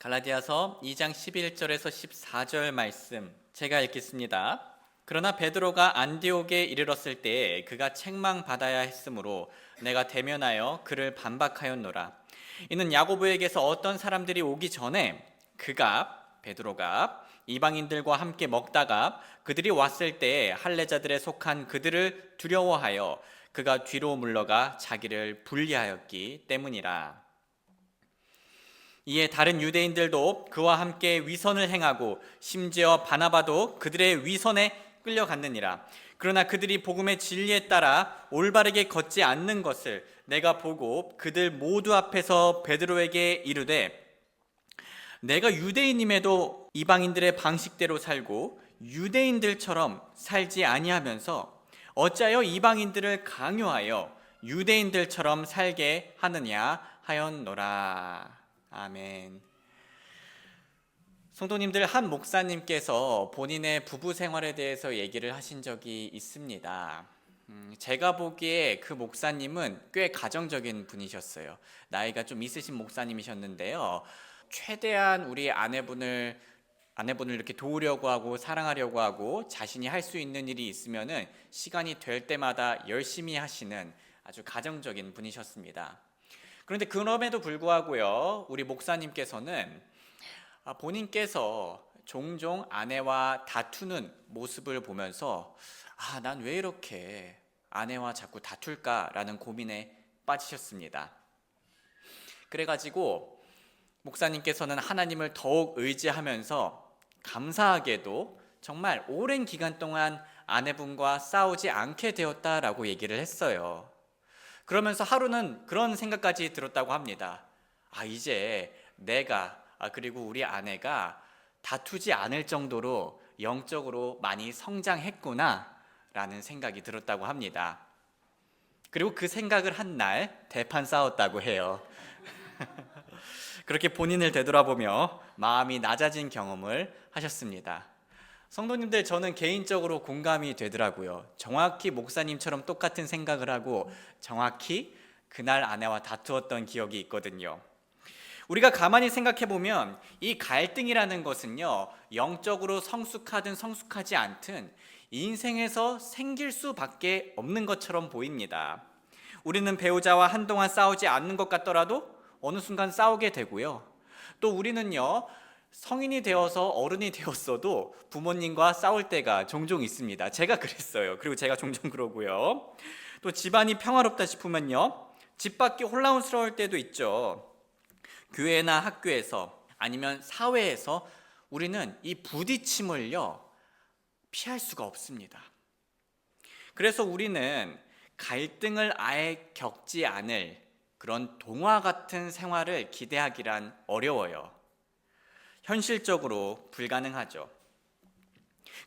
갈라디아서 2장 11절에서 14절 말씀 제가 읽겠습니다. 그러나 베드로가 안디옥에 이르렀을 때에 그가 책망받아야 했으므로 내가 대면하여 그를 반박하였노라. 이는 야고보에게서 어떤 사람들이 오기 전에 베드로가 이방인들과 함께 먹다가 그들이 왔을 때에 할례자들에 속한 그들을 두려워하여 그가 뒤로 물러가 자기를 분리하였기 때문이라. 이에 다른 유대인들도 그와 함께 위선을 행하고 심지어 바나바도 그들의 위선에 끌려갔느니라. 그러나 그들이 복음의 진리에 따라 올바르게 걷지 않는 것을 내가 보고 그들 모두 앞에서 베드로에게 이르되, 내가 유대인임에도 이방인들의 방식대로 살고 유대인들처럼 살지 아니하면서 어찌하여 이방인들을 강요하여 유대인들처럼 살게 하느냐 하였노라. 아멘. 성도님들, 한 목사님께서 본인의 부부 생활에 대해서 얘기를 하신 적이 있습니다. 제가 보기에 그 목사님은 꽤 가정적인 분이셨어요. 나이가 좀 있으신 목사님이셨는데요. 최대한 우리 아내분을 이렇게 도우려고 하고 사랑하려고 하고 자신이 할 수 있는 일이 있으면은 시간이 될 때마다 열심히 하시는 아주 가정적인 분이셨습니다. 그런데 그럼에도 불구하고요, 우리 목사님께서는 본인께서 종종 아내와 다투는 모습을 보면서 난 왜 이렇게 아내와 자꾸 다툴까라는 고민에 빠지셨습니다. 그래가지고 목사님께서는 하나님을 더욱 의지하면서 감사하게도 정말 오랜 기간 동안 아내분과 싸우지 않게 되었다라고 얘기를 했어요. 그러면서 하루는 그런 생각까지 들었다고 합니다. 이제 내가 그리고 우리 아내가 다투지 않을 정도로 영적으로 많이 성장했구나 라는 생각이 들었다고 합니다. 그리고 그 생각을 한 날 대판 싸웠다고 해요. 그렇게 본인을 되돌아보며 마음이 낮아진 경험을 하셨습니다. 성도님들, 저는 개인적으로 공감이 되더라고요. 정확히 목사님처럼 똑같은 생각을 하고 정확히 그날 아내와 다투었던 기억이 있거든요. 우리가 가만히 생각해 보면 이 갈등이라는 것은요, 영적으로 성숙하든 성숙하지 않든 인생에서 생길 수밖에 없는 것처럼 보입니다. 우리는 배우자와 한동안 싸우지 않는 것 같더라도 어느 순간 싸우게 되고요. 또 우리는요, 성인이 되어서 어른이 되었어도 부모님과 싸울 때가 종종 있습니다. 제가 그랬어요. 그리고 제가 종종 그러고요. 또 집안이 평화롭다 싶으면요, 집 밖이 혼란스러울 때도 있죠. 교회나 학교에서 아니면 사회에서 우리는 이 부딪힘을요, 피할 수가 없습니다. 그래서 우리는 갈등을 아예 겪지 않을 그런 동화 같은 생활을 기대하기란 어려워요. 현실적으로 불가능하죠.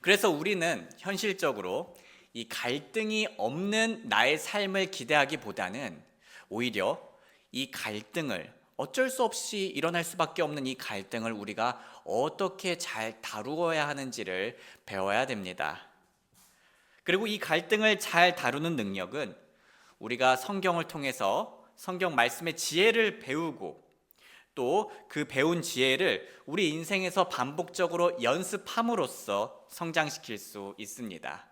그래서 우리는 현실적으로 이 갈등이 없는 나의 삶을 기대하기보다는 오히려 이 갈등을, 어쩔 수 없이 일어날 수밖에 없는 이 갈등을 우리가 어떻게 잘 다루어야 하는지를 배워야 됩니다. 그리고 이 갈등을 잘 다루는 능력은 우리가 성경을 통해서 성경 말씀의 지혜를 배우고 또 그 배운 지혜를 우리 인생에서 반복적으로 연습함으로써 성장시킬 수 있습니다.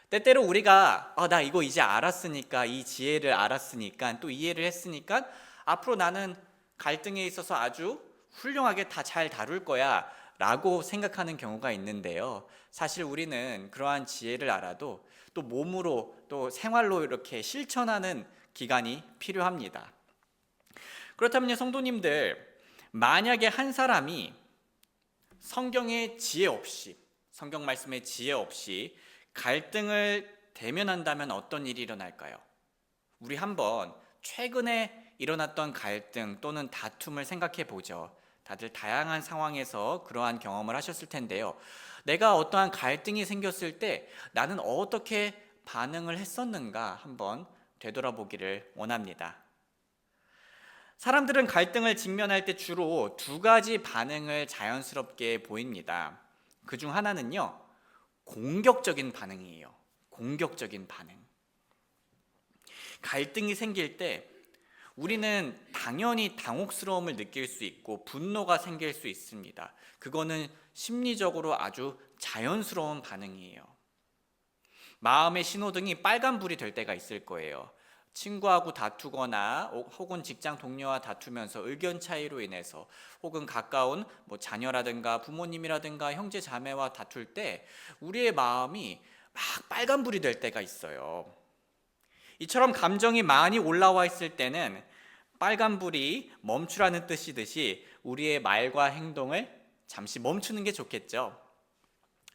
때때로 우리가 나 이거 이제 알았으니까, 이 지혜를 알았으니까, 또 이해를 했으니까 앞으로 나는 갈등에 있어서 아주 훌륭하게 다 잘 다룰 거야 라고 생각하는 경우가 있는데요. 사실 우리는 그러한 지혜를 알아도 또 몸으로 또 생활로 이렇게 실천하는 기간이 필요합니다. 그렇다면 성도님들, 만약에 한 사람이 성경의 지혜 없이, 성경 말씀의 지혜 없이 갈등을 대면한다면 어떤 일이 일어날까요? 우리 한번 최근에 일어났던 갈등 또는 다툼을 생각해 보죠. 다들 다양한 상황에서 그러한 경험을 하셨을 텐데요. 내가 어떠한 갈등이 생겼을 때 나는 어떻게 반응을 했었는가 한번 되돌아보기를 원합니다. 사람들은 갈등을 직면할 때 주로 두 가지 반응을 자연스럽게 보입니다. 그중 하나는요, 공격적인 반응이에요. 공격적인 반응. 갈등이 생길 때 우리는 당연히 당혹스러움을 느낄 수 있고 분노가 생길 수 있습니다. 그거는 심리적으로 아주 자연스러운 반응이에요. 마음의 신호등이 빨간불이 될 때가 있을 거예요. 친구하고 다투거나 혹은 직장 동료와 다투면서 의견 차이로 인해서 혹은 가까운 자녀라든가 부모님이라든가 형제 자매와 다툴 때 우리의 마음이 막 빨간불이 될 때가 있어요. 이처럼 감정이 많이 올라와 있을 때는 빨간불이 멈추라는 뜻이듯이 우리의 말과 행동을 잠시 멈추는 게 좋겠죠.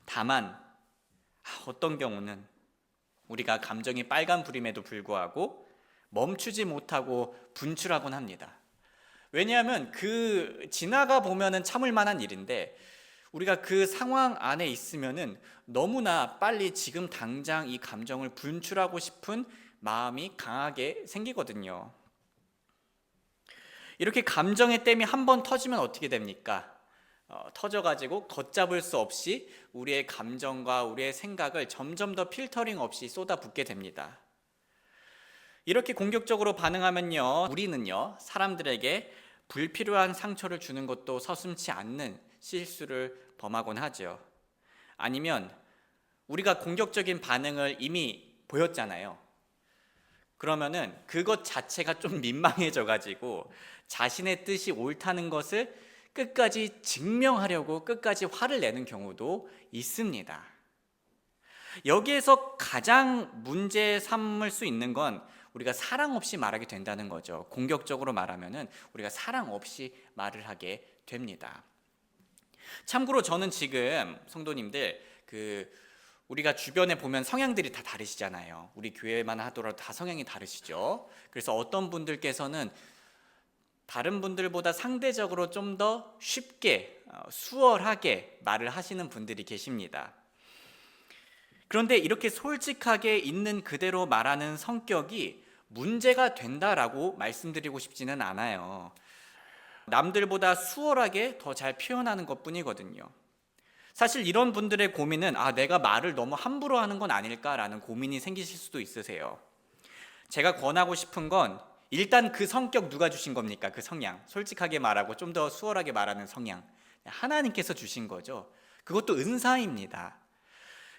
다만 어떤 경우는 우리가 감정이 빨간불임에도 불구하고 멈추지 못하고 분출하곤 합니다. 왜냐하면 지나가 보면은 참을 만한 일인데 우리가 그 상황 안에 있으면은 너무나 빨리 지금 당장 이 감정을 분출하고 싶은 마음이 강하게 생기거든요. 이렇게 감정의 댐이 한번 터지면 어떻게 됩니까? 터져가지고 걷잡을 수 없이 우리의 감정과 우리의 생각을 점점 더 필터링 없이 쏟아붓게 됩니다. 이렇게 공격적으로 반응하면요, 우리는요, 사람들에게 불필요한 상처를 주는 것도 서슴지 않는 실수를 범하곤 하죠. 아니면 우리가 공격적인 반응을 이미 보였잖아요. 그러면은 그것 자체가 좀 민망해져가지고 자신의 뜻이 옳다는 것을 끝까지 증명하려고 끝까지 화를 내는 경우도 있습니다. 여기에서 가장 문제 삼을 수 있는 건 우리가 사랑 없이 말하게 된다는 거죠. 공격적으로 말하면은 우리가 사랑 없이 말을 하게 됩니다. 참고로 저는 지금 성도님들 우리가 주변에 보면 성향들이 다 다르시잖아요. 우리 교회만 하더라도 다 성향이 다르시죠. 그래서 어떤 분들께서는 다른 분들보다 상대적으로 좀 더 쉽게 수월하게 말을 하시는 분들이 계십니다. 그런데 이렇게 솔직하게 있는 그대로 말하는 성격이 문제가 된다라고 말씀드리고 싶지는 않아요. 남들보다 수월하게 더 잘 표현하는 것뿐이거든요. 사실 이런 분들의 고민은 내가 말을 너무 함부로 하는 건 아닐까라는 고민이 생기실 수도 있으세요. 제가 권하고 싶은 건 일단 그 성격 누가 주신 겁니까? 그 성향, 솔직하게 말하고 좀 더 수월하게 말하는 성향, 하나님께서 주신 거죠. 그것도 은사입니다.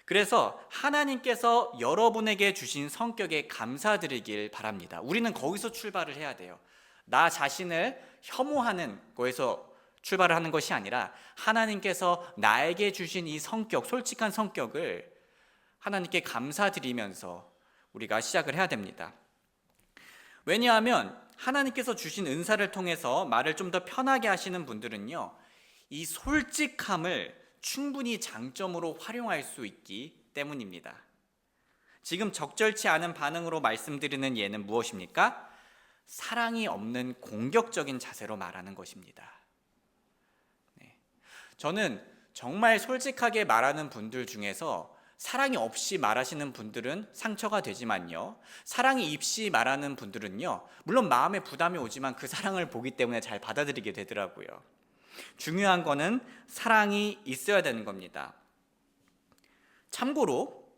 그래서 하나님께서 여러분에게 주신 성격에 감사드리길 바랍니다. 우리는 거기서 출발을 해야 돼요. 나 자신을 혐오하는 거에서 출발을 하는 것이 아니라 하나님께서 나에게 주신 이 성격, 솔직한 성격을 하나님께 감사드리면서 우리가 시작을 해야 됩니다. 왜냐하면 하나님께서 주신 은사를 통해서 말을 좀 더 편하게 하시는 분들은요, 이 솔직함을 충분히 장점으로 활용할 수 있기 때문입니다. 지금 적절치 않은 반응으로 말씀드리는 예는 무엇입니까? 사랑이 없는 공격적인 자세로 말하는 것입니다. 저는 정말 솔직하게 말하는 분들 중에서 사랑이 없이 말하시는 분들은 상처가 되지만요, 사랑이 입시 말하는 분들은요, 물론 마음에 부담이 오지만 그 사랑을 보기 때문에 잘 받아들이게 되더라고요. 중요한 거는 사랑이 있어야 되는 겁니다. 참고로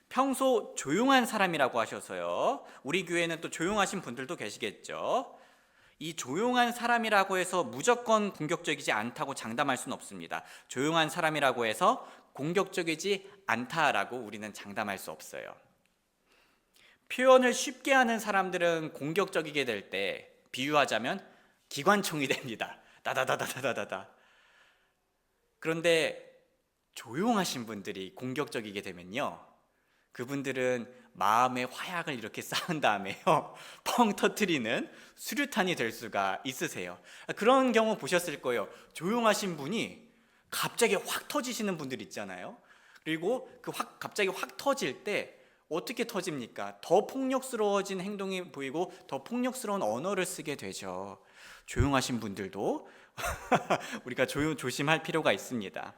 평소 조용한 사람이라고 하셔서요, 우리 교회는 또 조용하신 분들도 계시겠죠. 이 조용한 사람이라고 해서 무조건 공격적이지 않다고 장담할 수는 없습니다. 조용한 사람이라고 해서 공격적이지 않다라고 우리는 장담할 수 없어요. 표현을 쉽게 하는 사람들은 공격적이게 될 때 비유하자면 기관총이 됩니다. 다다다다다다다. 그런데 조용하신 분들이 공격적이게 되면요, 그분들은 마음의 화약을 이렇게 쌓은 다음에요, 펑 터트리는 수류탄이 될 수가 있으세요. 그런 경우 보셨을 거예요. 조용하신 분이 갑자기 확 터지시는 분들 있잖아요. 그리고 갑자기 확 터질 때 어떻게 터집니까? 더 폭력스러워진 행동이 보이고 더 폭력스러운 언어를 쓰게 되죠. 조용하신 분들도 우리가 조심할 필요가 있습니다.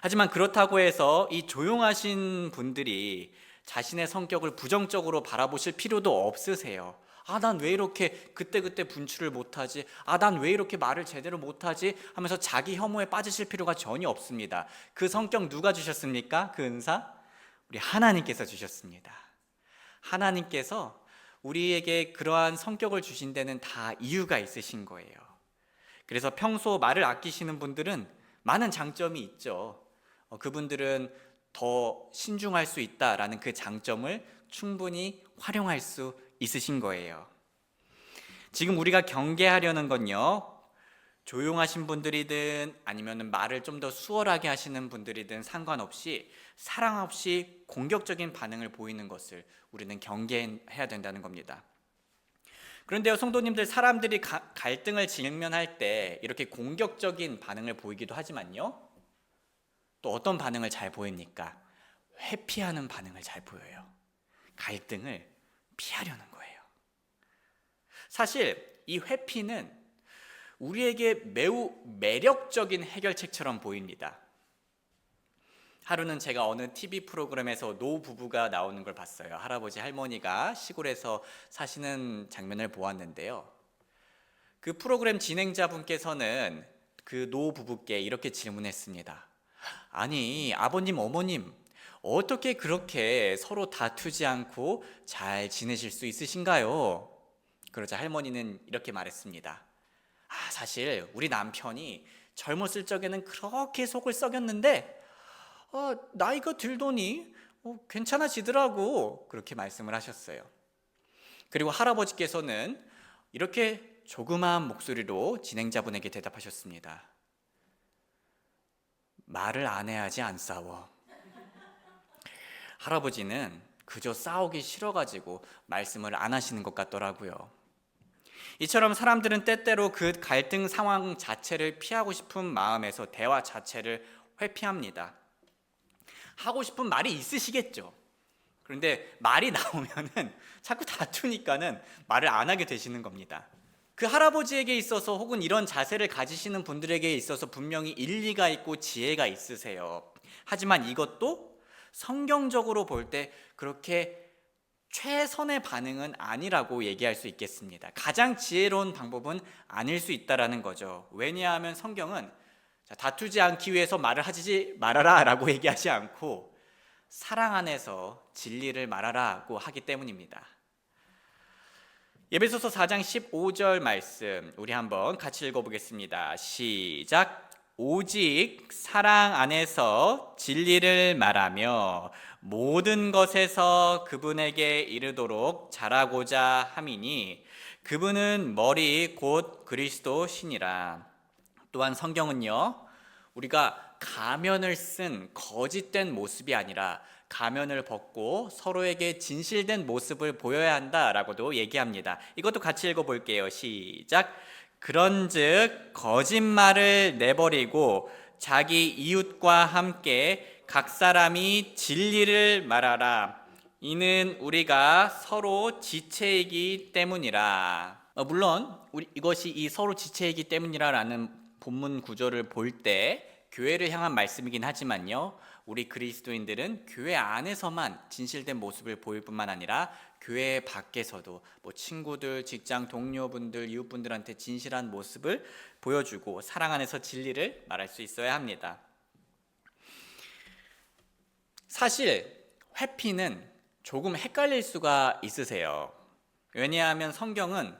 하지만 그렇다고 해서 이 조용하신 분들이 자신의 성격을 부정적으로 바라보실 필요도 없으세요. 난 왜 이렇게 그때그때 분출을 못하지? 난 왜 이렇게 말을 제대로 못하지? 하면서 자기 혐오에 빠지실 필요가 전혀 없습니다. 그 성격 누가 주셨습니까? 그 은사? 우리 하나님께서 주셨습니다. 하나님께서 우리에게 그러한 성격을 주신 데는 다 이유가 있으신 거예요. 그래서 평소 말을 아끼시는 분들은 많은 장점이 있죠. 그분들은 더 신중할 수 있다라는 그 장점을 충분히 활용할 수 있으신 거예요. 지금 우리가 경계하려는 건요, 조용하신 분들이든 아니면 말을 좀 더 수월하게 하시는 분들이든 상관없이 사랑 없이 공격적인 반응을 보이는 것을 우리는 경계해야 된다는 겁니다. 그런데요, 성도님들, 사람들이 갈등을 직면할 때 이렇게 공격적인 반응을 보이기도 하지만요, 또 어떤 반응을 잘 보입니까? 회피하는 반응을 잘 보여요. 갈등을 피하려는 거예요. 사실 이 회피는 우리에게 매우 매력적인 해결책처럼 보입니다. 하루는 제가 어느 TV 프로그램에서 노부부가 나오는 걸 봤어요. 할아버지 할머니가 시골에서 사시는 장면을 보았는데요, 그 프로그램 진행자분께서는 그 노부부께 이렇게 질문했습니다. 아니, 아버님, 어머님, 어떻게 그렇게 서로 다투지 않고 잘 지내실 수 있으신가요? 그러자 할머니는 이렇게 말했습니다. 사실 우리 남편이 젊었을 적에는 그렇게 속을 썩였는데 나이가 들더니 괜찮아지더라고, 그렇게 말씀을 하셨어요. 그리고 할아버지께서는 이렇게 조그마한 목소리로 진행자분에게 대답하셨습니다. 말을 안 해야지 안 싸워. 할아버지는 그저 싸우기 싫어가지고 말씀을 안 하시는 것 같더라고요. 이처럼 사람들은 때때로 그 갈등 상황 자체를 피하고 싶은 마음에서 대화 자체를 회피합니다. 하고 싶은 말이 있으시겠죠. 그런데 말이 나오면은 자꾸 다투니까는 말을 안 하게 되시는 겁니다. 그 할아버지에게 있어서 혹은 이런 자세를 가지시는 분들에게 있어서 분명히 일리가 있고 지혜가 있으세요. 하지만 이것도 성경적으로 볼 때 그렇게 최선의 반응은 아니라고 얘기할 수 있겠습니다. 가장 지혜로운 방법은 아닐 수 있다라는 거죠. 왜냐하면 성경은 다투지 않기 위해서 말을 하지 말아라 라고 얘기하지 않고 사랑 안에서 진리를 말하라고 하기 때문입니다. 에베소서 4장 15절 말씀 우리 한번 같이 읽어보겠습니다. 시작. 오직 사랑 안에서 진리를 말하며 모든 것에서 그분에게 이르도록 자라고자 함이니 그분은 머리 곧 그리스도시니라. 또한 성경은요, 우리가 가면을 쓴 거짓된 모습이 아니라 가면을 벗고 서로에게 진실된 모습을 보여야 한다라고도 얘기합니다. 이것도 같이 읽어볼게요. 시작. 그런즉 거짓말을 내버리고 자기 이웃과 함께 각 사람이 진리를 말하라. 이는 우리가 서로 지체이기 때문이라. 물론 이것이 이 서로 지체이기 때문이라라는 본문 구절을 볼 때 교회를 향한 말씀이긴 하지만요, 우리 그리스도인들은 교회 안에서만 진실된 모습을 보일 뿐만 아니라 교회 밖에서도 친구들, 직장 동료분들, 이웃분들한테 진실한 모습을 보여주고 사랑 안에서 진리를 말할 수 있어야 합니다. 사실 회피는 조금 헷갈릴 수가 있으세요. 왜냐하면 성경은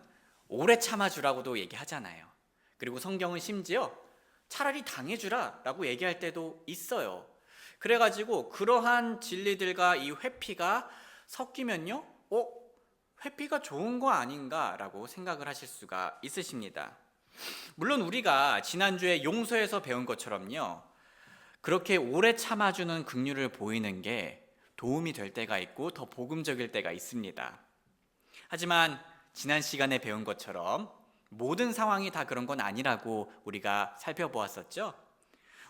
오래 참아주라고도 얘기하잖아요. 그리고 성경은 심지어 차라리 당해주라 라고 얘기할 때도 있어요. 그래가지고 그러한 진리들과 이 회피가 섞이면요, 회피가 좋은 거 아닌가 라고 생각을 하실 수가 있으십니다. 물론 우리가 지난주에 용서에서 배운 것처럼요, 그렇게 오래 참아주는 긍휼을 보이는 게 도움이 될 때가 있고 더 복음적일 때가 있습니다. 하지만 지난 시간에 배운 것처럼 모든 상황이 다 그런 건 아니라고 우리가 살펴보았었죠.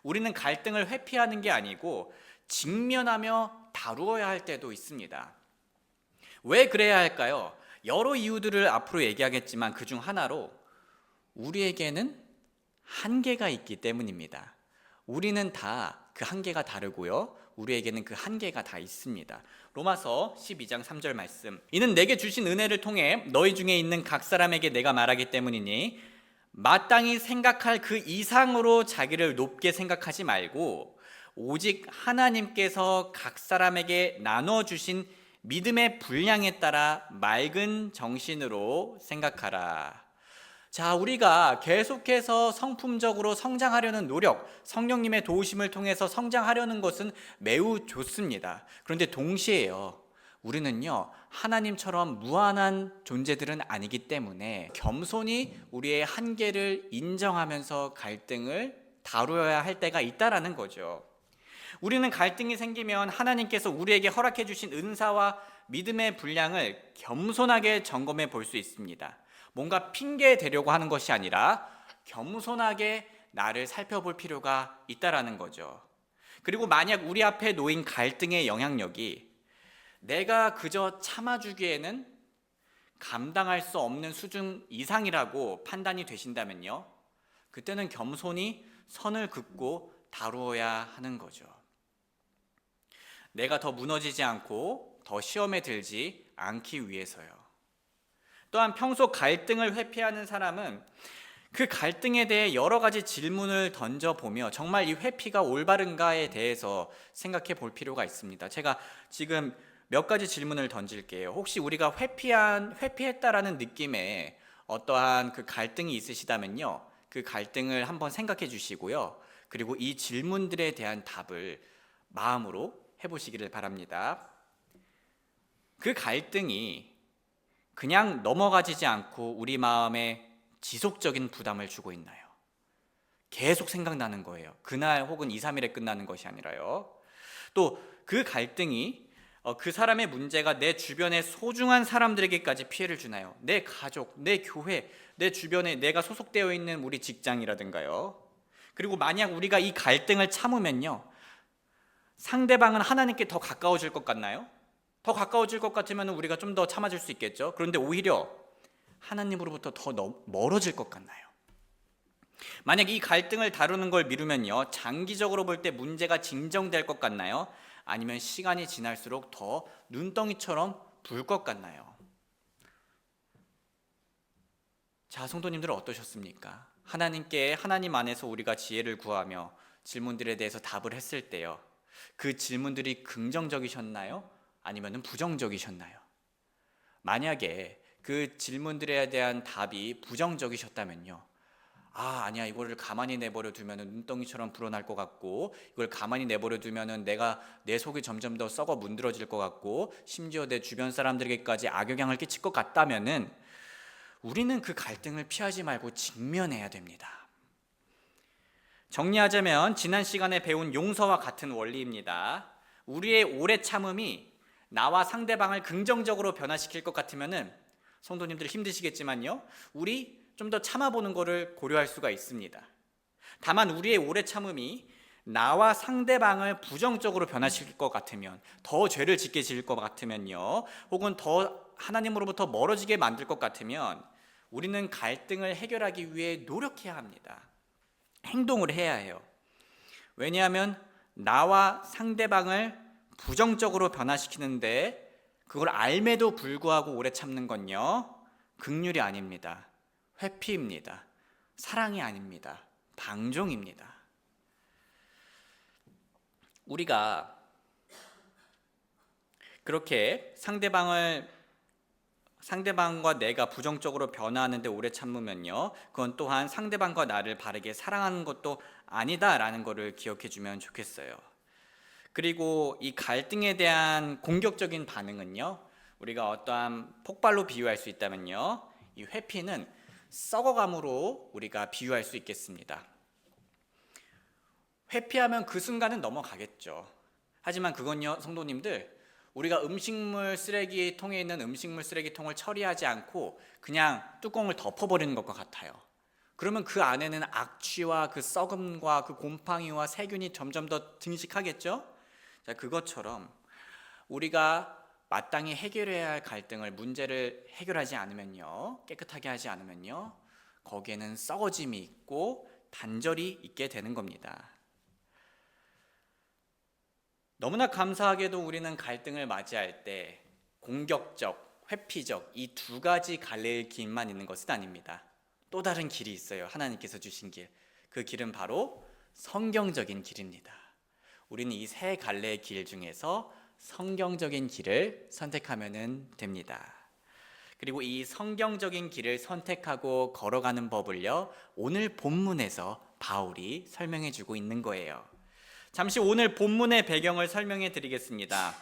우리는 갈등을 회피하는 게 아니고 직면하며 다루어야 할 때도 있습니다. 왜 그래야 할까요? 여러 이유들을 앞으로 얘기하겠지만 그중 하나로 우리에게는 한계가 있기 때문입니다. 우리는 다 그 한계가 다르고요, 우리에게는 그 한계가 다 있습니다. 로마서 12장 3절 말씀. 이는 내게 주신 은혜를 통해 너희 중에 있는 각 사람에게 내가 말하기 때문이니 마땅히 생각할 그 이상으로 자기를 높게 생각하지 말고 오직 하나님께서 각 사람에게 나눠주신 믿음의 분량에 따라 맑은 정신으로 생각하라. 자, 우리가 계속해서 성품적으로 성장하려는 노력, 성령님의 도우심을 통해서 성장하려는 것은 매우 좋습니다. 그런데 동시에요, 우리는요, 하나님처럼 무한한 존재들은 아니기 때문에 겸손히 우리의 한계를 인정하면서 갈등을 다루어야 할 때가 있다라는 거죠. 우리는 갈등이 생기면 하나님께서 우리에게 허락해 주신 은사와 믿음의 분량을 겸손하게 점검해 볼 수 있습니다. 뭔가 핑계 대려고 하는 것이 아니라 겸손하게 나를 살펴볼 필요가 있다라는 거죠. 그리고 만약 우리 앞에 놓인 갈등의 영향력이 내가 그저 참아주기에는 감당할 수 없는 수준 이상이라고 판단이 되신다면요, 그때는 겸손히 선을 긋고 다루어야 하는 거죠. 내가 더 무너지지 않고 더 시험에 들지 않기 위해서요. 또한 평소 갈등을 회피하는 사람은 그 갈등에 대해 여러 가지 질문을 던져보며 정말 이 회피가 올바른가에 대해서 생각해 볼 필요가 있습니다. 제가 지금 몇 가지 질문을 던질게요. 혹시 우리가 회피했다라는 느낌에 어떠한 그 갈등이 있으시다면요, 그 갈등을 한번 생각해 주시고요, 그리고 이 질문들에 대한 답을 마음으로 해보시기를 바랍니다. 그 갈등이 그냥 넘어가지지 않고 우리 마음에 지속적인 부담을 주고 있나요? 계속 생각나는 거예요. 그날 혹은 2, 3일에 끝나는 것이 아니라요. 또 그 갈등이 그 사람의 문제가 내 주변의 소중한 사람들에게까지 피해를 주나요? 내 가족, 내 교회, 내 주변에 내가 소속되어 있는 우리 직장이라든가요. 그리고 만약 우리가 이 갈등을 참으면요, 상대방은 하나님께 더 가까워질 것 같나요? 더 가까워질 것 같으면 우리가 좀 더 참아줄 수 있겠죠. 그런데 오히려 하나님으로부터 더 멀어질 것 같나요? 만약 이 갈등을 다루는 걸 미루면요, 장기적으로 볼 때 문제가 진정될 것 같나요? 아니면 시간이 지날수록 더 눈덩이처럼 불 것 같나요? 자, 성도님들은 어떠셨습니까? 하나님 안에서 우리가 지혜를 구하며 질문들에 대해서 답을 했을 때요, 그 질문들이 긍정적이셨나요? 아니면 부정적이셨나요? 만약에 그 질문들에 대한 답이 부정적이셨다면요, 아니야, 이거를 가만히 내버려 두면 눈덩이처럼 불어날 것 같고, 이걸 가만히 내버려 두면 내 속이 점점 더 썩어 문드러질 것 같고, 심지어 내 주변 사람들에게까지 악영향을 끼칠 것 같다면은 우리는 그 갈등을 피하지 말고 직면해야 됩니다. 정리하자면 지난 시간에 배운 용서와 같은 원리입니다. 우리의 오래 참음이 나와 상대방을 긍정적으로 변화시킬 것 같으면은 성도님들 힘드시겠지만요, 우리 좀 더 참아보는 것을 고려할 수가 있습니다. 다만 우리의 오래 참음이 나와 상대방을 부정적으로 변화시킬 것 같으면, 더 죄를 짓게 지을 것 같으면요, 혹은 더 하나님으로부터 멀어지게 만들 것 같으면 우리는 갈등을 해결하기 위해 노력해야 합니다. 행동을 해야 해요. 왜냐하면 나와 상대방을 부정적으로 변화시키는데 그걸 알매도 불구하고 오래 참는 건요, 긍휼이 아닙니다. 회피입니다. 사랑이 아닙니다. 방종입니다. 우리가 그렇게 상대방과 내가 부정적으로 변화하는데 오래 참으면요, 그건 또한 상대방과 나를 바르게 사랑하는 것도 아니다라는 것을 기억해 주면 좋겠어요. 그리고 이 갈등에 대한 공격적인 반응은요, 우리가 어떠한 폭발로 비유할 수 있다면요, 이 회피는 썩어감으로 우리가 비유할 수 있겠습니다. 회피하면 그 순간은 넘어가겠죠. 하지만 그건요, 성도님들, 우리가 음식물 쓰레기통에 있는 음식물 쓰레기통을 처리하지 않고 그냥 뚜껑을 덮어버리는 것과 같아요. 그러면 그 안에는 악취와 그 썩음과 그 곰팡이와 세균이 점점 더 증식하겠죠? 자, 그것처럼 우리가 마땅히 해결해야 할 갈등을, 문제를 해결하지 않으면요, 깨끗하게 하지 않으면요, 거기에는 썩어짐이 있고 단절이 있게 되는 겁니다. 너무나 감사하게도 우리는 갈등을 맞이할 때 공격적, 회피적 이 두 가지 갈래의 길만 있는 것은 아닙니다. 또 다른 길이 있어요. 하나님께서 주신 길. 그 길은 바로 성경적인 길입니다. 우리는 이 세 갈래의 길 중에서 성경적인 길을 선택하면 됩니다. 그리고 이 성경적인 길을 선택하고 걸어가는 법을요, 오늘 본문에서 바울이 설명해 주고 있는 거예요. 잠시 오늘 본문의 배경을 설명해 드리겠습니다.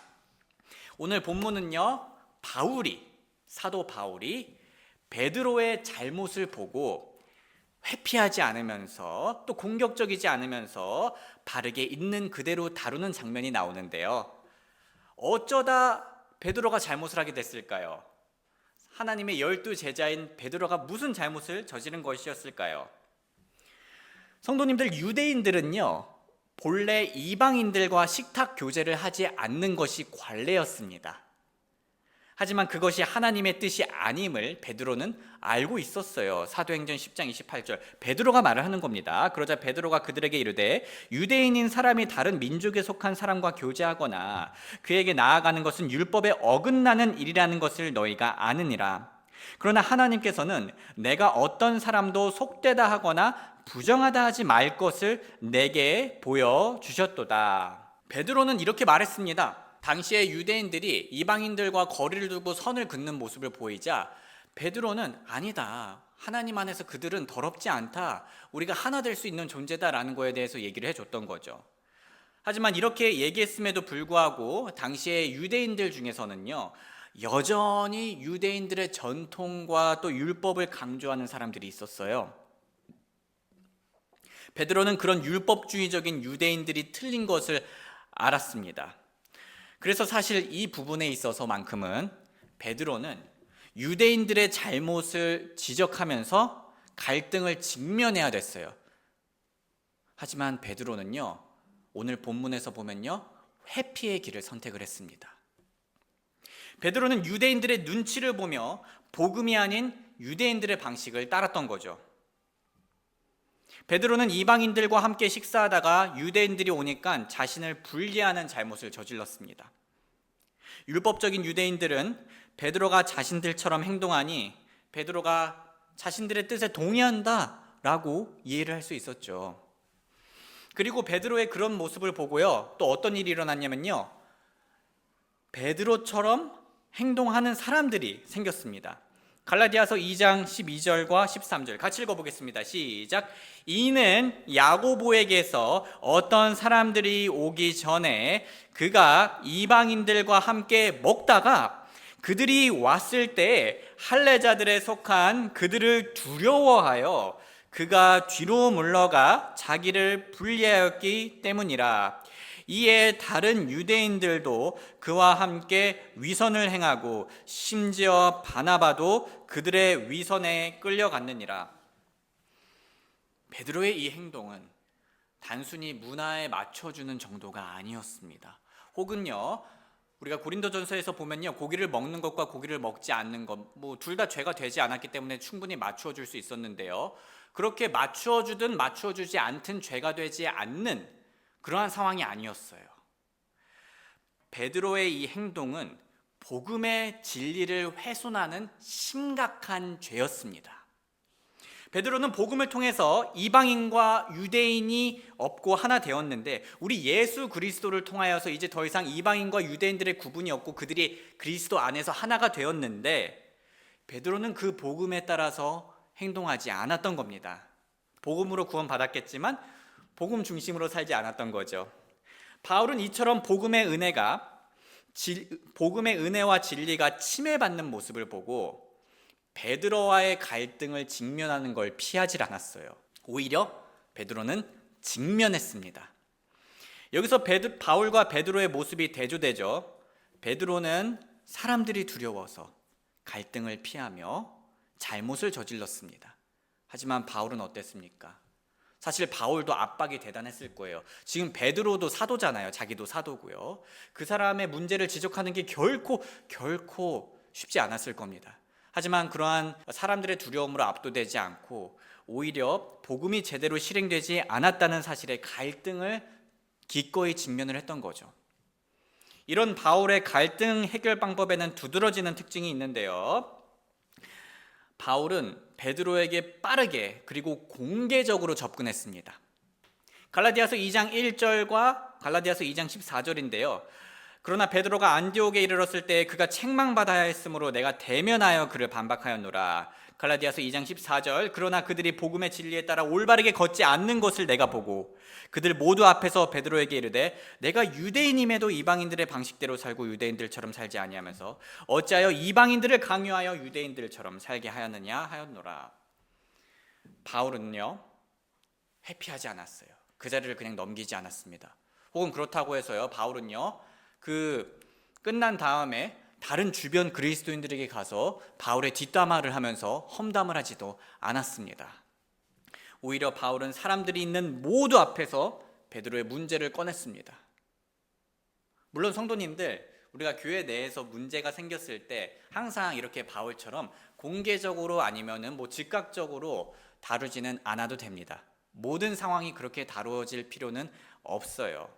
오늘 본문은요, 사도 바울이 베드로의 잘못을 보고 회피하지 않으면서 또 공격적이지 않으면서 바르게 있는 그대로 다루는 장면이 나오는데요. 어쩌다 베드로가 잘못을 하게 됐을까요? 하나님의 12 제자인 베드로가 무슨 잘못을 저지른 것이었을까요? 성도님들, 유대인들은요, 본래 이방인들과 식탁 교제를 하지 않는 것이 관례였습니다. 하지만 그것이 하나님의 뜻이 아님을 베드로는 알고 있었어요. 사도행전 10장 28절 베드로가 말을 하는 겁니다. 그러자 베드로가 그들에게 이르되 유대인인 사람이 다른 민족에 속한 사람과 교제하거나 그에게 나아가는 것은 율법에 어긋나는 일이라는 것을 너희가 아느니라. 그러나 하나님께서는 내가 어떤 사람도 속되다 하거나 부정하다 하지 말 것을 내게 보여주셨도다. 베드로는 이렇게 말했습니다. 당시에 유대인들이 이방인들과 거리를 두고 선을 긋는 모습을 보이자 베드로는 아니다, 하나님 안에서 그들은 더럽지 않다, 우리가 하나 될 수 있는 존재다라는 거에 대해서 얘기를 해줬던 거죠. 하지만 이렇게 얘기했음에도 불구하고 당시에 유대인들 중에서는요, 여전히 유대인들의 전통과 또 율법을 강조하는 사람들이 있었어요. 베드로는 그런 율법주의적인 유대인들이 틀린 것을 알았습니다. 그래서 사실 이 부분에 있어서만큼은 베드로는 유대인들의 잘못을 지적하면서 갈등을 직면해야 됐어요. 하지만 베드로는요, 오늘 본문에서 보면요, 회피의 길을 선택을 했습니다. 베드로는 유대인들의 눈치를 보며 복음이 아닌 유대인들의 방식을 따랐던 거죠. 베드로는 이방인들과 함께 식사하다가 유대인들이 오니까 자신을 분리하는 잘못을 저질렀습니다. 율법적인 유대인들은 베드로가 자신들처럼 행동하니 베드로가 자신들의 뜻에 동의한다라고 이해를 할 수 있었죠. 그리고 베드로의 그런 모습을 보고요, 또 어떤 일이 일어났냐면요, 베드로처럼 행동하는 사람들이 생겼습니다. 갈라디아서 2장 12절과 13절 같이 읽어보겠습니다. 시작. 이는 야고보에게서 어떤 사람들이 오기 전에 그가 이방인들과 함께 먹다가 그들이 왔을 때 할례자들에 속한 그들을 두려워하여 그가 뒤로 물러가 자기를 분리하였기 때문이라. 이에 다른 유대인들도 그와 함께 위선을 행하고 심지어 바나바도 그들의 위선에 끌려갔느니라. 베드로의 이 행동은 단순히 문화에 맞춰주는 정도가 아니었습니다. 혹은요, 우리가 고린도전서에서 보면요, 고기를 먹는 것과 고기를 먹지 않는 것, 둘 다 죄가 되지 않았기 때문에 충분히 맞추어 줄 수 있었는데요, 그렇게 맞추어 주든 맞추어 주지 않든 죄가 되지 않는 그러한 상황이 아니었어요. 베드로의 이 행동은 복음의 진리를 훼손하는 심각한 죄였습니다. 베드로는 복음을 통해서 이방인과 유대인이 없고 하나 되었는데, 우리 예수 그리스도를 통하여서 이제 더 이상 이방인과 유대인들의 구분이 없고 그들이 그리스도 안에서 하나가 되었는데, 베드로는 그 복음에 따라서 행동하지 않았던 겁니다. 복음으로 구원받았겠지만 복음 중심으로 살지 않았던 거죠. 바울은 이처럼 복음의 은혜와 진리가 침해받는 모습을 보고 베드로와의 갈등을 직면하는 걸 피하지 않았어요. 오히려 베드로는 직면했습니다. 여기서 바울과 베드로의 모습이 대조되죠. 베드로는 사람들이 두려워서 갈등을 피하며 잘못을 저질렀습니다. 하지만 바울은 어땠습니까? 사실 바울도 압박이 대단했을 거예요. 지금 베드로도 사도잖아요. 자기도 사도고요. 그 사람의 문제를 지적하는 게 결코 쉽지 않았을 겁니다. 하지만 그러한 사람들의 두려움으로 압도되지 않고 오히려 복음이 제대로 실행되지 않았다는 사실에 갈등을 기꺼이 직면을 했던 거죠. 이런 바울의 갈등 해결 방법에는 두드러지는 특징이 있는데요, 바울은 베드로에게 빠르게 그리고 공개적으로 접근했습니다. 갈라디아서 2장 1절과 갈라디아서 2장 14절인데요. 그러나 베드로가 안디옥에 이르렀을 때 그가 책망받아야 했으므로 내가 대면하여 그를 반박하였노라. 갈라디아서 2장 14절. 그러나 그들이 복음의 진리에 따라 올바르게 걷지 않는 것을 내가 보고 그들 모두 앞에서 베드로에게 이르되 내가 유대인임에도 이방인들의 방식대로 살고 유대인들처럼 살지 아니하면서 어찌하여 이방인들을 강요하여 유대인들처럼 살게 하였느냐 하였노라. 바울은요, 회피하지 않았어요. 그 자리를 그냥 넘기지 않았습니다. 혹은 그렇다고 해서요, 바울은요, 끝난 다음에 다른 주변 그리스도인들에게 가서 바울의 뒷담화를 하면서 험담을 하지도 않았습니다. 오히려 바울은 사람들이 있는 모두 앞에서 베드로의 문제를 꺼냈습니다. 물론 성도님들, 우리가 교회 내에서 문제가 생겼을 때 항상 이렇게 바울처럼 공개적으로 아니면은 즉각적으로 다루지는 않아도 됩니다. 모든 상황이 그렇게 다루어질 필요는 없어요.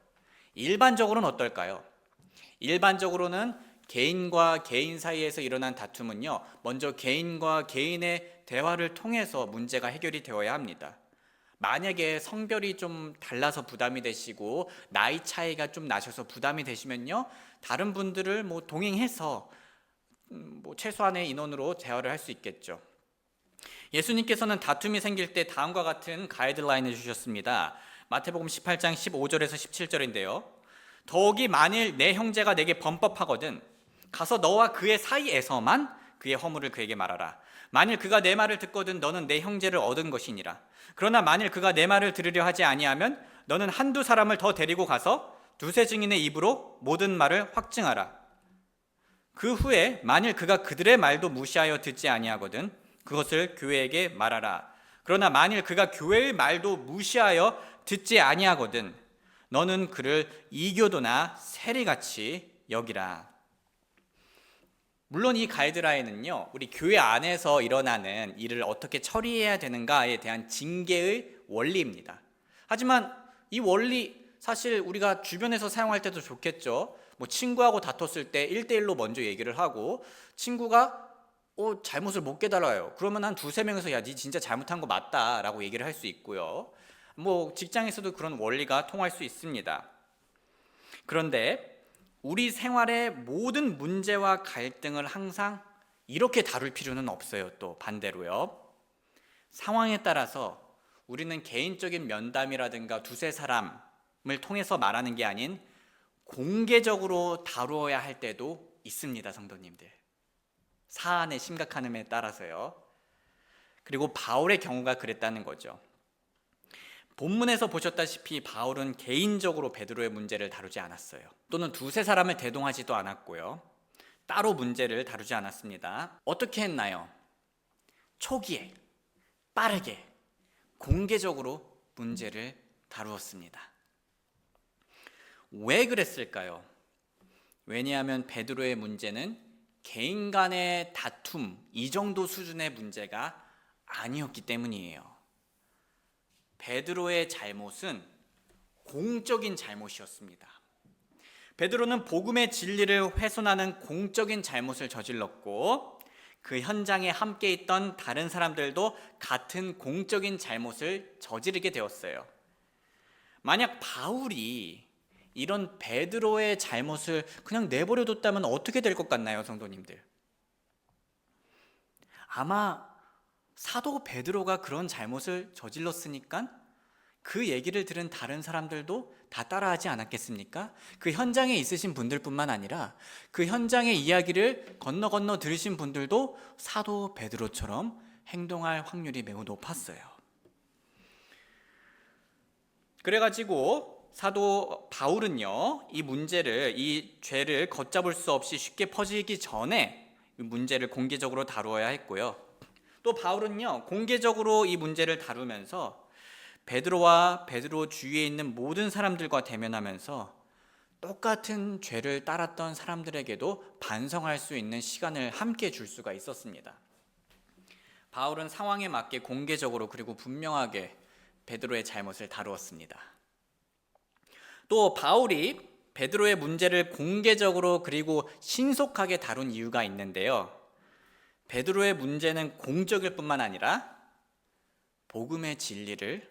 일반적으로는 어떨까요? 일반적으로는 개인과 개인 사이에서 일어난 다툼은요, 먼저 개인과 개인의 대화를 통해서 문제가 해결이 되어야 합니다. 만약에 성별이 좀 달라서 부담이 되시고 나이 차이가 좀 나셔서 부담이 되시면요, 다른 분들을 동행해서 최소한의 인원으로 대화를 할 수 있겠죠. 예수님께서는 다툼이 생길 때 다음과 같은 가이드라인을 주셨습니다. 마태복음 18장 15절에서 17절인데요. 더욱이 만일 내 형제가 내게 범법하거든 가서 너와 그의 사이에서만 그의 허물을 그에게 말하라. 만일 그가 내 말을 듣거든 너는 내 형제를 얻은 것이니라. 그러나 만일 그가 내 말을 들으려 하지 아니하면 너는 한두 사람을 더 데리고 가서 두세 증인의 입으로 모든 말을 확증하라. 그 후에 만일 그가 그들의 말도 무시하여 듣지 아니하거든 그것을 교회에게 말하라. 그러나 만일 그가 교회의 말도 무시하여 듣지 아니하거든 너는 그를 이교도나 세리같이 여기라. 물론 이 가이드라인은요, 우리 교회 안에서 일어나는 일을 어떻게 처리해야 되는가에 대한 징계의 원리입니다. 하지만 이 원리 사실 우리가 주변에서 사용할 때도 좋겠죠. 친구하고 다퉜을 때 1대1로 먼저 얘기를 하고 친구가 잘못을 못 깨달아요. 그러면 한 두세 명에서 야, 니 진짜 잘못한 거 맞다 라고 얘기를 할 수 있고요. 직장에서도 그런 원리가 통할 수 있습니다. 그런데 우리 생활의 모든 문제와 갈등을 항상 이렇게 다룰 필요는 없어요. 또 반대로요. 상황에 따라서 우리는 개인적인 면담이라든가 두세 사람을 통해서 말하는 게 아닌 공개적으로 다루어야 할 때도 있습니다. 성도님들. 사안의 심각함에 따라서요. 그리고 바울의 경우가 그랬다는 거죠. 본문에서 보셨다시피 바울은 개인적으로 베드로의 문제를 다루지 않았어요. 또는 두세 사람을 대동하지도 않았고요. 따로 문제를 다루지 않았습니다. 어떻게 했나요? 초기에 빠르게 공개적으로 문제를 다루었습니다. 왜 그랬을까요? 왜냐하면 베드로의 문제는 개인 간의 다툼 이 정도 수준의 문제가 아니었기 때문이에요. 베드로의 잘못은 공적인 잘못이었습니다. 베드로는 복음의 진리를 훼손하는 공적인 잘못을 저질렀고 그 현장에 함께 있던 다른 사람들도 같은 공적인 잘못을 저지르게 되었어요. 만약 바울이 이런 베드로의 잘못을 그냥 내버려뒀다면 어떻게 될 것 같나요, 성도님들? 아마 사도 베드로가 그런 잘못을 저질렀으니까 그 얘기를 들은 다른 사람들도 다 따라하지 않았겠습니까? 그 현장에 있으신 분들뿐만 아니라 그 현장의 이야기를 건너 들으신 분들도 사도 베드로처럼 행동할 확률이 매우 높았어요. 그래가지고 사도 바울은요, 이 죄를 걷잡을 수 없이 쉽게 퍼지기 전에 이 문제를 공개적으로 다루어야 했고요. 또 바울은요, 공개적으로 이 문제를 다루면서 베드로와 베드로 주위에 있는 모든 사람들과 대면하면서 똑같은 죄를 따랐던 사람들에게도 반성할 수 있는 시간을 함께 줄 수가 있었습니다. 바울은 상황에 맞게 공개적으로 그리고 분명하게 베드로의 잘못을 다루었습니다. 또 바울이 베드로의 문제를 공개적으로 그리고 신속하게 다룬 이유가 있는데요. 베드로의 문제는 공적일 뿐만 아니라 복음의 진리를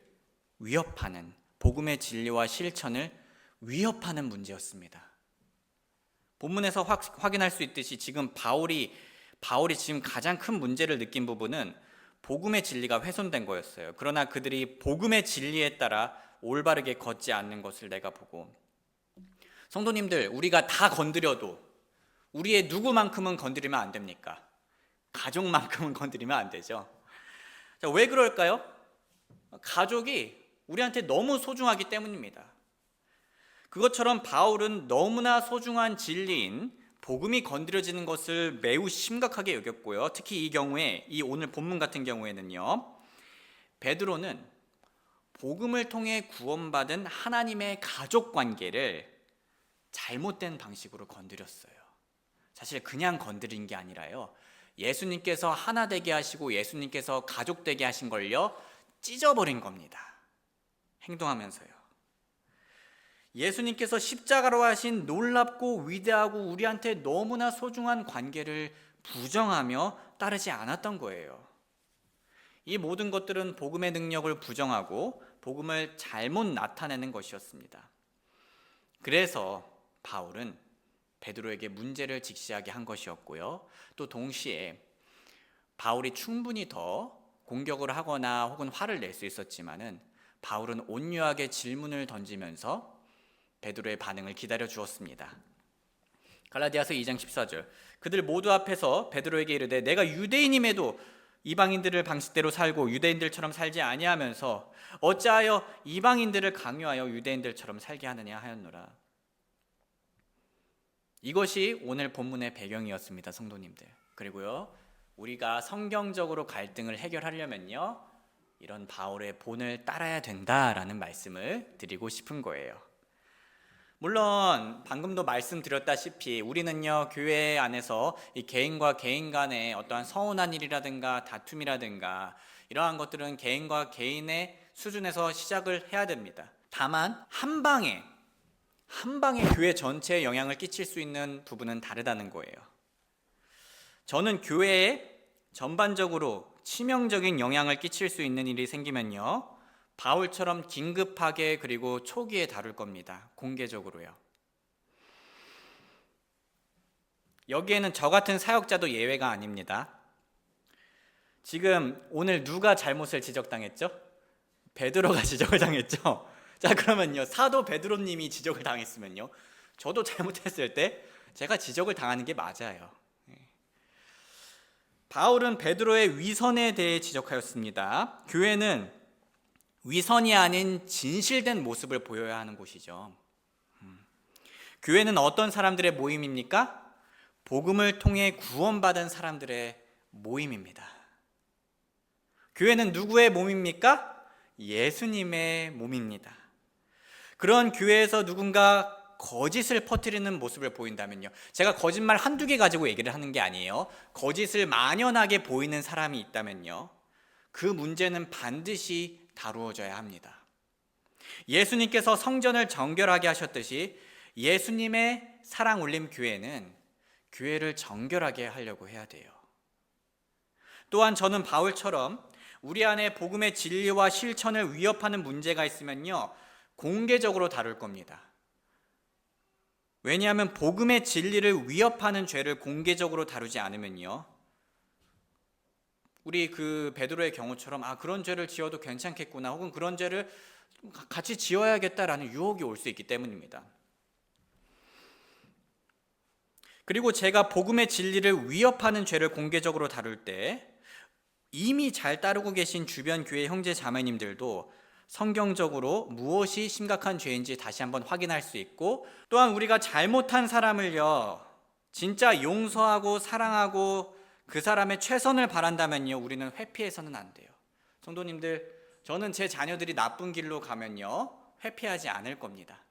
위협하는, 복음의 진리와 실천을 위협하는 문제였습니다. 본문에서 확인할 수 있듯이 지금 바울이 지금 가장 큰 문제를 느낀 부분은 복음의 진리가 훼손된 거였어요. 그러나 그들이 복음의 진리에 따라 올바르게 걷지 않는 것을 내가 보고, 성도님들, 우리가 다 건드려도 우리의 누구만큼은 건드리면 안 됩니까? 가족만큼은 건드리면 안 되죠. 자, 왜 그럴까요? 가족이 우리한테 너무 소중하기 때문입니다. 그것처럼 바울은 너무나 소중한 진리인 복음이 건드려지는 것을 매우 심각하게 여겼고요. 특히 이 경우에, 이 오늘 본문 같은 경우에는요, 베드로는 복음을 통해 구원받은 하나님의 가족 관계를 잘못된 방식으로 건드렸어요. 사실 그냥 건드린 게 아니라요, 예수님께서 하나 되게 하시고 예수님께서 가족 되게 하신 걸요, 찢어버린 겁니다. 행동하면서요. 예수님께서 십자가로 하신 놀랍고 위대하고 우리한테 너무나 소중한 관계를 부정하며 따르지 않았던 거예요. 이 모든 것들은 복음의 능력을 부정하고 복음을 잘못 나타내는 것이었습니다. 그래서 바울은 베드로에게 문제를 직시하게 한 것이었고요. 또 동시에 바울이 충분히 더 공격을 하거나 혹은 화를 낼 수 있었지만은 바울은 온유하게 질문을 던지면서 베드로의 반응을 기다려 주었습니다. 갈라디아서 2장 14절, 그들 모두 앞에서 베드로에게 이르되 내가 유대인임에도 이방인들을 방식대로 살고 유대인들처럼 살지 아니하면서 어찌하여 이방인들을 강요하여 유대인들처럼 살게 하느냐 하였노라. 이것이 오늘 본문의 배경이었습니다, 성도님들. 그리고요, 우리가 성경적으로 갈등을 해결하려면요, 이런 바울의 본을 따라야 된다라는 말씀을 드리고 싶은 거예요. 물론 방금도 말씀드렸다시피 우리는요, 교회 안에서 이 개인과 개인 간의 어떠한 서운한 일이라든가 다툼이라든가 이러한 것들은 개인과 개인의 수준에서 시작을 해야 됩니다. 다만 한 방에 교회 전체에 영향을 끼칠 수 있는 부분은 다르다는 거예요. 저는 교회에 전반적으로 치명적인 영향을 끼칠 수 있는 일이 생기면요, 바울처럼 긴급하게 그리고 초기에 다룰 겁니다. 공개적으로요. 여기에는 저 같은 사역자도 예외가 아닙니다. 지금 오늘 누가 잘못을 지적당했죠? 베드로가 지적을 당했죠? 자, 그러면요, 사도 베드로님이 지적을 당했으면요, 저도 잘못했을 때 제가 지적을 당하는 게 맞아요. 바울은 베드로의 위선에 대해 지적하였습니다. 교회는 위선이 아닌 진실된 모습을 보여야 하는 곳이죠. 교회는 어떤 사람들의 모임입니까? 복음을 통해 구원받은 사람들의 모임입니다. 교회는 누구의 몸입니까? 예수님의 몸입니다. 그런 교회에서 누군가 거짓을 퍼뜨리는 모습을 보인다면요, 제가 거짓말 한두 개 가지고 얘기를 하는 게 아니에요. 거짓을 만연하게 보이는 사람이 있다면요, 그 문제는 반드시 다루어져야 합니다. 예수님께서 성전을 정결하게 하셨듯이 예수님의 사랑 울림 교회는 교회를 정결하게 하려고 해야 돼요. 또한 저는 바울처럼 우리 안에 복음의 진리와 실천을 위협하는 문제가 있으면요, 공개적으로 다룰 겁니다. 왜냐하면 복음의 진리를 위협하는 죄를 공개적으로 다루지 않으면요, 우리 그 베드로의 경우처럼 그런 죄를 지어도 괜찮겠구나, 혹은 그런 죄를 같이 지어야겠다라는 유혹이 올 수 있기 때문입니다. 그리고 제가 복음의 진리를 위협하는 죄를 공개적으로 다룰 때 이미 잘 따르고 계신 주변 교회 형제 자매님들도 성경적으로 무엇이 심각한 죄인지 다시 한번 확인할 수 있고, 또한 우리가 잘못한 사람을요, 진짜 용서하고 사랑하고 그 사람의 최선을 바란다면요, 우리는 회피해서는 안 돼요. 성도님들, 저는 제 자녀들이 나쁜 길로 가면요, 회피하지 않을 겁니다.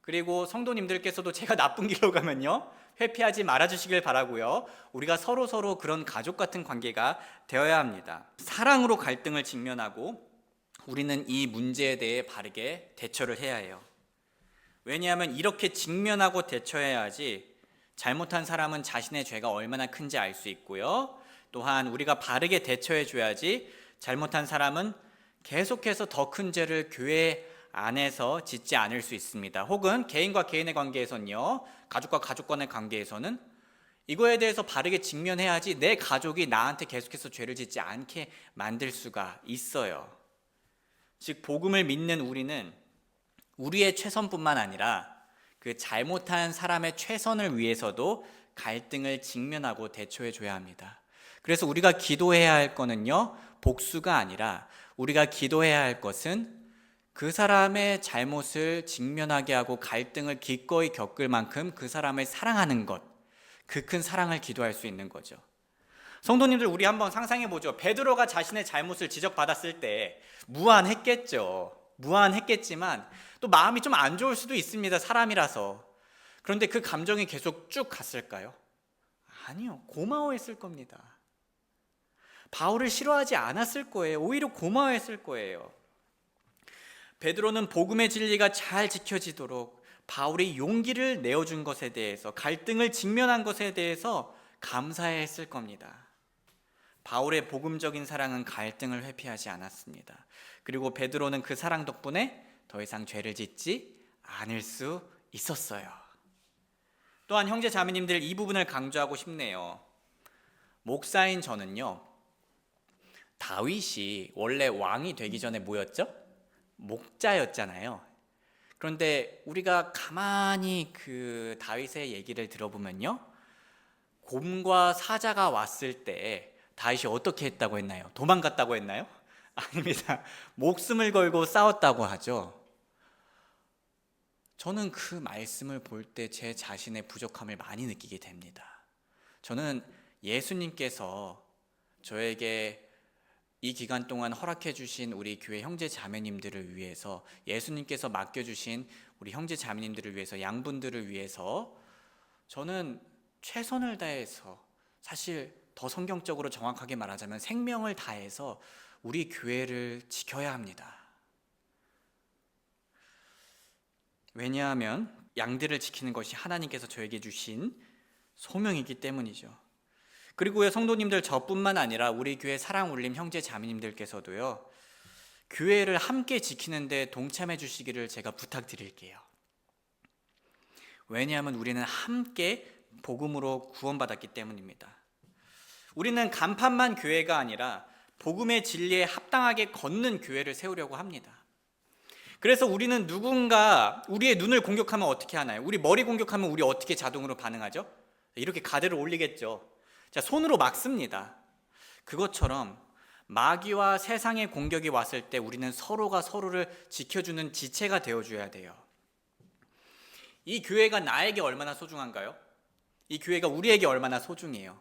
그리고 성도님들께서도 제가 나쁜 길로 가면요, 회피하지 말아주시길 바라고요. 우리가 서로 그런 가족 같은 관계가 되어야 합니다. 사랑으로 갈등을 직면하고 우리는 이 문제에 대해 바르게 대처를 해야 해요. 왜냐하면 이렇게 직면하고 대처해야지 잘못한 사람은 자신의 죄가 얼마나 큰지 알 수 있고요, 또한 우리가 바르게 대처해 줘야지 잘못한 사람은 계속해서 더 큰 죄를 교회 안에서 짓지 않을 수 있습니다. 혹은 개인과 개인의 관계에서는요, 가족과 가족 간의 관계에서는 이거에 대해서 바르게 직면해야지 내 가족이 나한테 계속해서 죄를 짓지 않게 만들 수가 있어요. 즉 복음을 믿는 우리는 우리의 최선뿐만 아니라 그 잘못한 사람의 최선을 위해서도 갈등을 직면하고 대처해 줘야 합니다. 그래서 우리가 기도해야 할 거는요, 복수가 아니라 우리가 기도해야 할 것은 그 사람의 잘못을 직면하게 하고 갈등을 기꺼이 겪을 만큼 그 사람을 사랑하는 것, 그 큰 사랑을 기도할 수 있는 거죠. 성도님들, 우리 한번 상상해 보죠. 베드로가 자신의 잘못을 지적받았을 때 무안했겠죠. 무안했겠지만 또 마음이 좀 안 좋을 수도 있습니다. 사람이라서. 그런데 그 감정이 계속 쭉 갔을까요? 아니요. 고마워했을 겁니다. 바울을 싫어하지 않았을 거예요. 오히려 고마워했을 거예요. 베드로는 복음의 진리가 잘 지켜지도록 바울이 용기를 내어준 것에 대해서, 갈등을 직면한 것에 대해서 감사했을 겁니다. 바울의 복음적인 사랑은 갈등을 회피하지 않았습니다. 그리고 베드로는 그 사랑 덕분에 더 이상 죄를 짓지 않을 수 있었어요. 또한 형제 자매님들, 이 부분을 강조하고 싶네요. 목사인 저는요, 다윗이 원래 왕이 되기 전에 뭐였죠? 목자였잖아요. 그런데 우리가 가만히 그 다윗의 얘기를 들어보면요, 곰과 사자가 왔을 때 다윗이 어떻게 했다고 했나요? 도망갔다고 했나요? 아닙니다. 목숨을 걸고 싸웠다고 하죠. 저는 그 말씀을 볼 때 제 자신의 부족함을 많이 느끼게 됩니다. 저는 예수님께서 저에게 이 기간 동안 허락해 주신 우리 교회 형제 자매님들을 위해서, 예수님께서 맡겨주신 우리 형제 자매님들을 위해서, 양분들을 위해서 저는 최선을 다해서, 사실 더 성경적으로 정확하게 말하자면 생명을 다해서 우리 교회를 지켜야 합니다. 왜냐하면 양들을 지키는 것이 하나님께서 저에게 주신 소명이기 때문이죠. 그리고요, 성도님들, 저뿐만 아니라 우리 교회 사랑울림 형제 자매님들께서도요, 교회를 함께 지키는 데 동참해 주시기를 제가 부탁드릴게요. 왜냐하면 우리는 함께 복음으로 구원받았기 때문입니다. 우리는 간판만 교회가 아니라 복음의 진리에 합당하게 걷는 교회를 세우려고 합니다. 그래서 우리는 누군가 우리의 눈을 공격하면 어떻게 하나요? 우리 머리 공격하면 우리 어떻게 자동으로 반응하죠? 이렇게 가드를 올리겠죠. 자, 손으로 막습니다. 그것처럼 마귀와 세상의 공격이 왔을 때 우리는 서로가 서로를 지켜주는 지체가 되어줘야 돼요. 이 교회가 나에게 얼마나 소중한가요? 이 교회가 우리에게 얼마나 소중해요?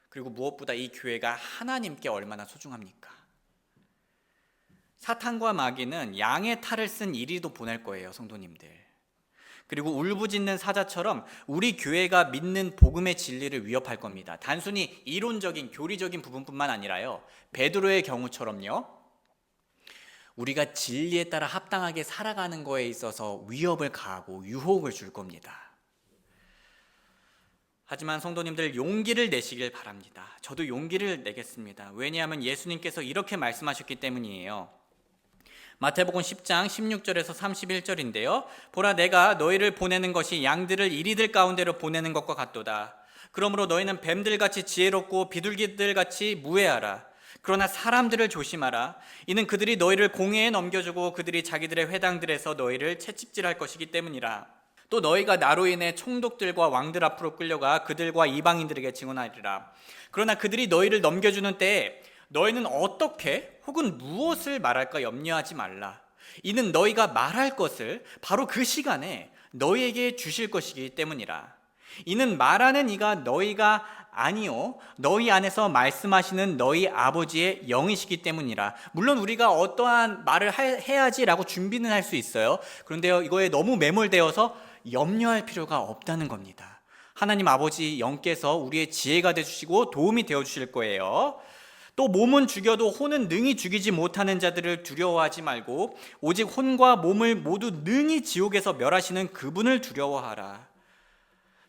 그리고 무엇보다 이 교회가 하나님께 얼마나 소중합니까? 사탄과 마귀는 양의 탈을 쓴 이리도 보낼 거예요, 성도님들. 그리고 울부짖는 사자처럼 우리 교회가 믿는 복음의 진리를 위협할 겁니다. 단순히 이론적인, 교리적인 부분뿐만 아니라요, 베드로의 경우처럼요, 우리가 진리에 따라 합당하게 살아가는 거에 있어서 위협을 가하고 유혹을 줄 겁니다. 하지만 성도님들, 용기를 내시길 바랍니다. 저도 용기를 내겠습니다. 왜냐하면 예수님께서 이렇게 말씀하셨기 때문이에요. 마태복음 10장 16절에서 31절인데요. 보라, 내가 너희를 보내는 것이 양들을 이리들 가운데로 보내는 것과 같도다. 그러므로 너희는 뱀들같이 지혜롭고 비둘기들같이 무해하라. 그러나 사람들을 조심하라. 이는 그들이 너희를 공회에 넘겨주고 그들이 자기들의 회당들에서 너희를 채찍질할 것이기 때문이라. 또 너희가 나로 인해 총독들과 왕들 앞으로 끌려가 그들과 이방인들에게 증언하리라. 그러나 그들이 너희를 넘겨주는 때에 너희는 어떻게 혹은 무엇을 말할까 염려하지 말라. 이는 너희가 말할 것을 바로 그 시간에 너희에게 주실 것이기 때문이라. 이는 말하는 이가 너희가 아니요 너희 안에서 말씀하시는 너희 아버지의 영이시기 때문이라. 물론 우리가 어떠한 말을 해야지라고 준비는 할 수 있어요. 그런데요, 이거에 너무 매몰되어서 염려할 필요가 없다는 겁니다. 하나님 아버지 영께서 우리의 지혜가 되어주시고 도움이 되어주실 거예요. 또 몸은 죽여도 혼은 능히 죽이지 못하는 자들을 두려워하지 말고 오직 혼과 몸을 모두 능히 지옥에서 멸하시는 그분을 두려워하라.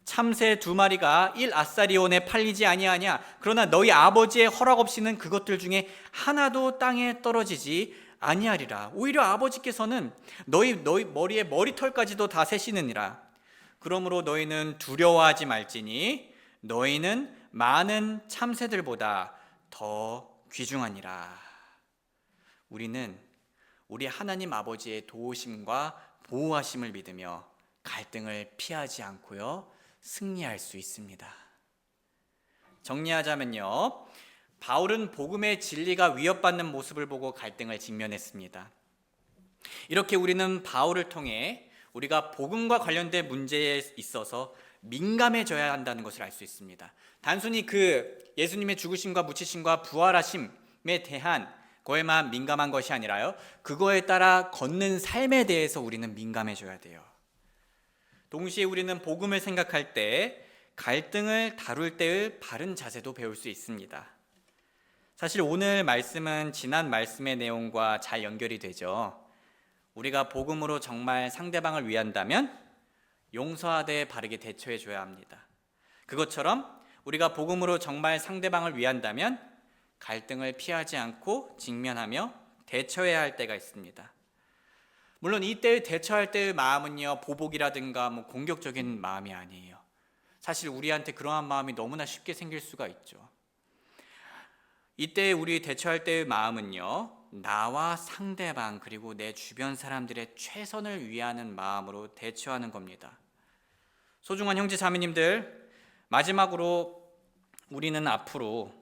참새 2마리가 1아사리온에 팔리지 아니하냐? 그러나 너희 아버지의 허락 없이는 그것들 중에 하나도 땅에 떨어지지 아니하리라. 오히려 아버지께서는 너희 머리에 머리털까지도 다 세시느니라. 그러므로 너희는 두려워하지 말지니 너희는 많은 참새들보다 더 귀중하니라. 우리는 우리 하나님 아버지의 도우심과 보호하심을 믿으며 갈등을 피하지 않고요, 승리할 수 있습니다. 정리하자면요, 바울은 복음의 진리가 위협받는 모습을 보고 갈등을 직면했습니다. 이렇게 우리는 바울을 통해 우리가 복음과 관련된 문제에 있어서 민감해져야 한다는 것을 알 수 있습니다. 단순히 그 예수님의 죽으심과 묻히심과 부활하심에 대한 거에만 민감한 것이 아니라요, 그거에 따라 걷는 삶에 대해서 우리는 민감해져야 돼요. 동시에 우리는 복음을 생각할 때 갈등을 다룰 때의 바른 자세도 배울 수 있습니다. 사실 오늘 말씀은 지난 말씀의 내용과 잘 연결이 되죠. 우리가 복음으로 정말 상대방을 위한다면 용서하되 바르게 대처해 줘야 합니다. 그것처럼 우리가 복음으로 정말 상대방을 위한다면 갈등을 피하지 않고 직면하며 대처해야 할 때가 있습니다. 물론 이때 대처할 때의 마음은요, 보복이라든가 공격적인 마음이 아니에요. 사실 우리한테 그러한 마음이 너무나 쉽게 생길 수가 있죠. 이때 우리 대처할 때의 마음은요, 나와 상대방 그리고 내 주변 사람들의 최선을 위하는 마음으로 대처하는 겁니다. 소중한 형제 자매님들, 마지막으로 우리는 앞으로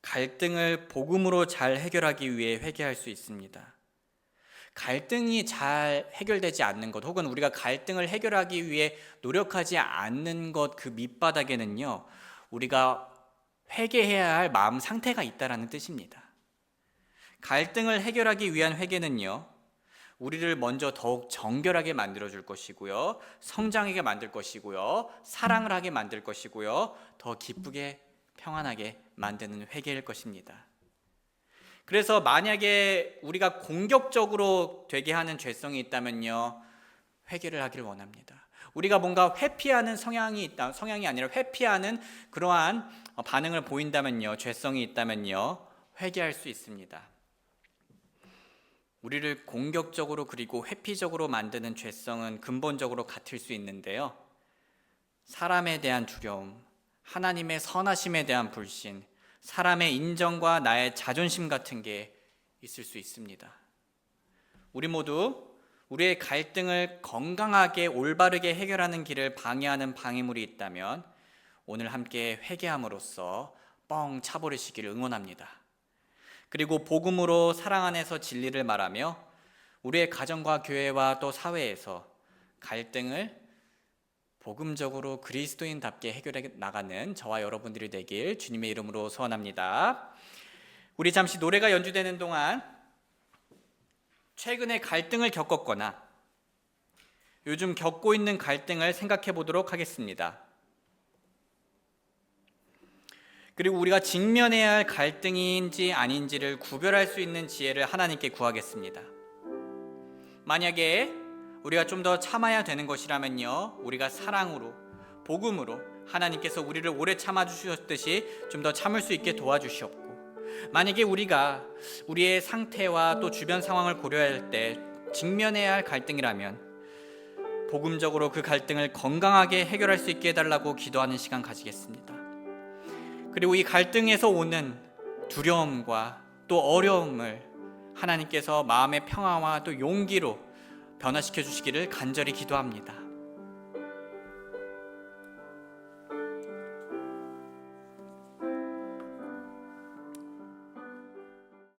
갈등을 복음으로 잘 해결하기 위해 회개할 수 있습니다. 갈등이 잘 해결되지 않는 것, 혹은 우리가 갈등을 해결하기 위해 노력하지 않는 것, 그 밑바닥에는요, 우리가 회개해야 할 마음 상태가 있다라는 뜻입니다. 갈등을 해결하기 위한 회개는요, 우리를 먼저 더욱 정결하게 만들어줄 것이고요, 성장하게 만들 것이고요, 사랑을 하게 만들 것이고요, 더 기쁘게 평안하게 만드는 회개일 것입니다. 그래서 만약에 우리가 공격적으로 되게 하는 죄성이 있다면요, 회개를 하기를 원합니다. 우리가 뭔가 회피하는 성향이 아니라 회피하는 그러한 반응을 보인다면요, 죄성이 있다면요, 회개할 수 있습니다. 우리를 공격적으로 그리고 회피적으로 만드는 죄성은 근본적으로 같을 수 있는데요, 사람에 대한 두려움, 하나님의 선하심에 대한 불신, 사람의 인정과 나의 자존심 같은 게 있을 수 있습니다. 우리 모두 우리의 갈등을 건강하게 올바르게 해결하는 길을 방해하는 방해물이 있다면 오늘 함께 회개함으로써 뻥 차버리시기를 응원합니다. 그리고 복음으로 사랑 안에서 진리를 말하며 우리의 가정과 교회와 또 사회에서 갈등을 복음적으로 그리스도인답게 해결해 나가는 저와 여러분들이 되길 주님의 이름으로 소원합니다. 우리 잠시 노래가 연주되는 동안 최근에 갈등을 겪었거나 요즘 겪고 있는 갈등을 생각해 보도록 하겠습니다. 그리고 우리가 직면해야 할 갈등인지 아닌지를 구별할 수 있는 지혜를 하나님께 구하겠습니다. 만약에 우리가 좀 더 참아야 되는 것이라면요, 우리가 사랑으로, 복음으로 하나님께서 우리를 오래 참아주셨듯이 좀 더 참을 수 있게 도와주시옵고, 만약에 우리가 우리의 상태와 또 주변 상황을 고려할 때 직면해야 할 갈등이라면 복음적으로 그 갈등을 건강하게 해결할 수 있게 해달라고 기도하는 시간 가지겠습니다. 그리고 이 갈등에서 오는 두려움과 또 어려움을 하나님께서 마음의 평화와 또 용기로 변화시켜 주시기를 간절히 기도합니다.